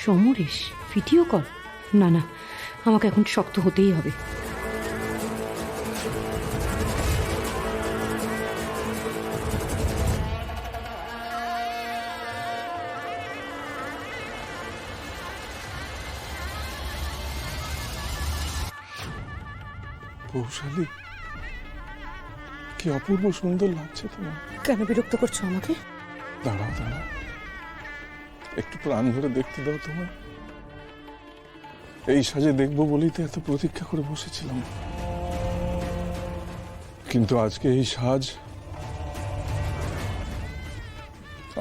Samaresh video call? না না, আমাকে এখন শক্ত হতেই হবে। বৌশালী, কি অপূর্ব সুন্দর লাগছে তোমার। কেন বিরক্ত করছো আমাকে? দাঁড়াও দাঁড়াও, একটু প্রাণ ভরে দেখতে দাও তোমার। এই সাজে দেখবো বলেই তো এত প্রতীক্ষা করে বসেছিলাম, কিন্তু আজকে এই সাজ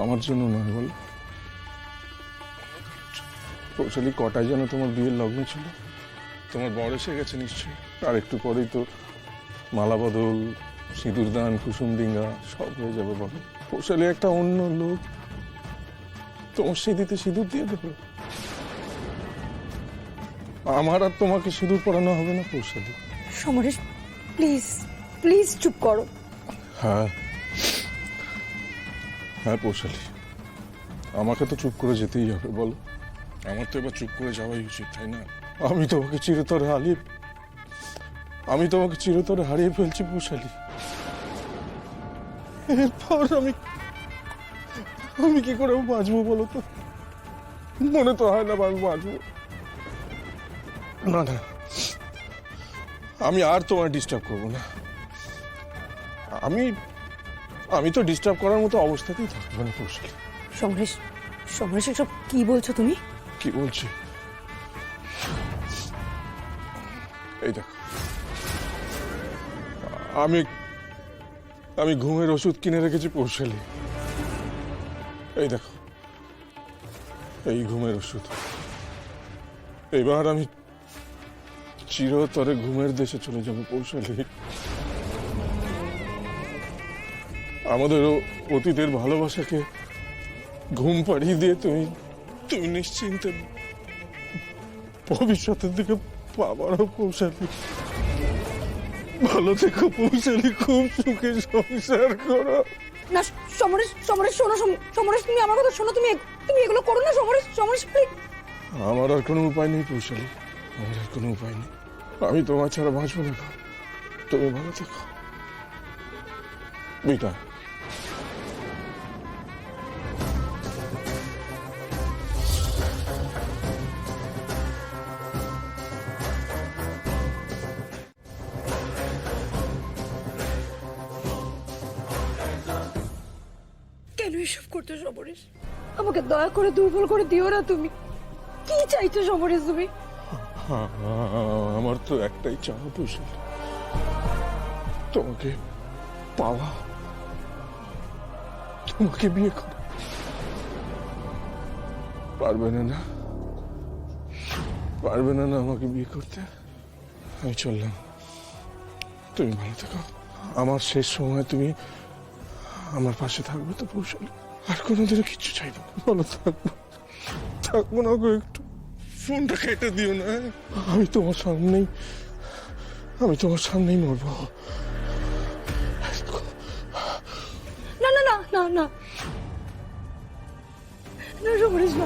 আমার জন্য নয়। বল বৌশালী, কটায় যেন তোমার বিয়ের লগ্ন ছিল? তোমার বর এসে গেছে নিশ্চয়ই, আর একটু পরেই তো মালা বদল, সিঁদুর দান, কুসুম ডিঙ্গা সব হয়ে যাবে। বলো বৌশালী, একটা অন্য লোক তোমার সিঁথিতে সিঁদুর দিয়ে দেবে? আমার আর তোমাকে সিঁদুর পরানো হবে না বৌশালী। সমরেশ, প্লিজ প্লিজ চুপ করো। হ্যাঁ হ্যাঁ বৌশালী, আমাকে তো চুপ করে যেতেই হবে। বলো, আমার তো এবার চুপ করে যাওয়াই উচিত, তাই না? আমি তোমাকে চিরতরে হারিয়ে ফেলছি বৌশালী। এরপর আমি কি করে বাঁচবো বলো তো? মনে তো হয় না আমি বাঁচবো। না না, আমি আর তোমায় ডিস্টার্ব করবো না। আমি তো ডিস্টার্ব করার মতো অবস্থাতেই থাকবো না বৌশালী। সমরেশ, সমরেশ এসব কি বলছো তুমি? কি বলছি? এই দেখো, আমি ঘুমের ওষুধ কিনে রেখেছি বৌশালী। এই দেখো, এই ঘুমের ওষুধ। এবার আমি চিরতরে ঘুমের দেশে চলে যাবো বৌশালী। আমাদের অতীতের ভালোবাসাকে ঘুম পাড়িয়ে দিয়ে তুমি নিশ্চিন্তে ভবিষ্যতের দিকে পাবারও বৌশালী। ভালো থেকো বৌশালী, খুব সুখে সংসার করো। না সমরেশ, সমরেশ শোনো, সমরেশ তুমি আমার কথা শোনো। তুমি তুমি এগুলো করো না সমরেশ। সমরেশ প্লিজ। আমার আর কোনো উপায় নেই বৌশালী, আমার আর কোনো উপায় নেই। আমি তোমার ছাড়া বাঁচবো না। তুমি ভালো থেকো বেটা। কেন এসব করছো সমরেশ? আমাকে দয়া করে দুর্বল করে দিও না। তুমি কি চাইছো সমরেশ? তুমি আমার তো একটাই চাওয়া বৌশালী, তোমাকে পাওয়া, তোমাকে বিয়ে করা। পারবে না না, পারবে না না আমাকে বিয়ে করতে? আমি চললাম, তুমি ভালো থেকো। আমার শেষ সময় তুমি আমার পাশে থাকবে তো বৌশালী? আর কোনোদিনও কিচ্ছু চাইবো না। ভালো থাকবো, থাকবো না গো। একটু ফোনটা কেটে দিও না। আমি তোমার সামনেই মরবো। না না না না না না সমরেশ না।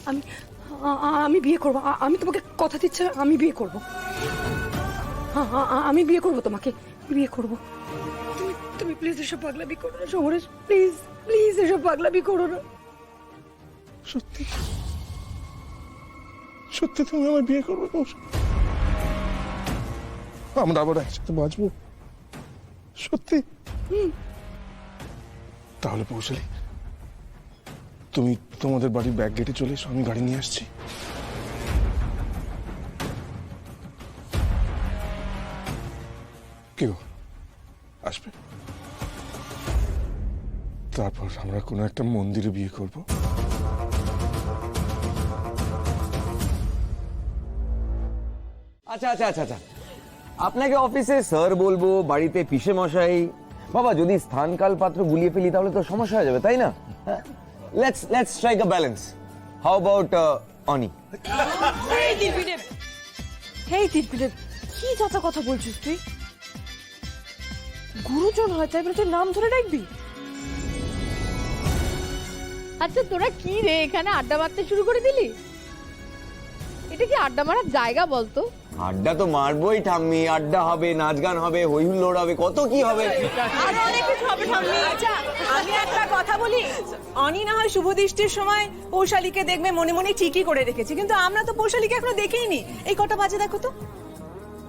আমি আমি বিয়ে করবো। আমি তোমাকে কথা দিচ্ছি, আমি বিয়ে করবো। আমি বিয়ে করবো, তোমাকে বিয়ে করবো। তুমি তুমি প্লিজ এসব পাগলামি করো না সমরেশ, প্লিজ প্লিজ এসব পাগলামি করো না। সত্যি সত্যি তুমি আমার বিয়ে করবে বৌশালী? আমরা আবার একসাথে বাঁচবো সত্যি? তাহলে বৌশালী, তুমি তোমাদের বাড়ির ব্যাক গেটে চলে এসো, আমি গাড়ি নিয়ে আসছি। কি গো, আসবে? তারপর আমরা কোনো একটা মন্দিরে বিয়ে করব। আচ্ছা আচ্ছা আচ্ছা আচ্ছা, আপনাকে অফিসে স্যার বলবো, বাড়িতে পিসে মশাই। বাবা, যদি স্থান কাল পাত্র গুলিয়ে ফেলি তাহলে তো সমস্যা হয়ে যাবে, তাই না? Let's strike a balance. How about Oni? Hey দিলবিলেব, কি যত কথা বলছিস তুই? গুরুজন হয় তাই বলে তোর নাম ধরে ডাকবি? আচ্ছা তোরা কি রে এখানে আড্ডা মারতে শুরু করে দিলি? এটা কি আড্ডা মারার জায়গা বলতো? আড্ডা তো মারবোই ঠাম্মি, আড্ডা হবে, নাচ গান হবে, হই হুল্লোড় হবে, কত কি হবে। আর অনেক কিছু হবে ঠাম্মি। আচ্ছা আমি একটা কথা বলি, অনি না হয় শুভ দৃষ্টির সময় পৌশালীকে দেখবে মনে মনে ঠিকই করে রেখেছে, কিন্তু আমরা তো পৌশালীকে এখনো দেখিনি। এই কটা বাজে দেখো তো।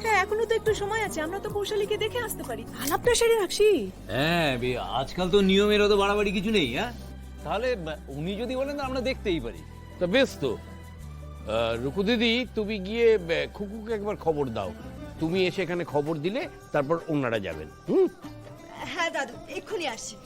হ্যাঁ এখনো তো একটু সময় আছে, আমরা তো পৌশালীকে দেখে আসতে পারি। আলাপটা সেরে রাখছি। হ্যাঁ আজকাল তো নিয়মের অত বাড়াবাড়ি কিছু নেই। হ্যাঁ তাহলে উনি যদি বলেন তো আমরা দেখতেই পারি। তা বেশ তো। রুকু দিদি, তুমি গিয়ে খুকুকে একবার খবর দাও। তুমি এসে এখানে খবর দিলে তারপর ওনারা যাবেন। হ্যাঁ দাদু, এক্ষুনি আসছি।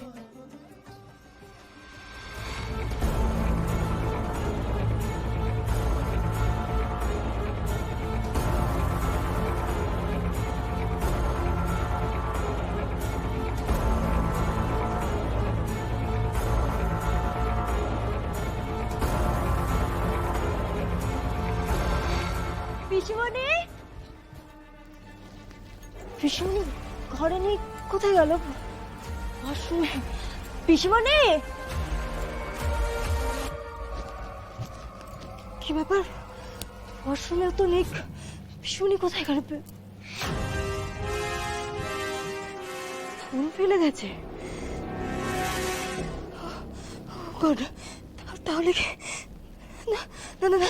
পিসিমণি, পিসিমণি ঘরে নেই, কোথায় গেল? ওয়াশরুমে। পিসিমণি, কি ব্যাপার? ওয়াশরুমেও তো নেই, পিসিমণি কোথায় গেল? ফোন ফেলে গেছে। গড, তাহলে কি? না না না,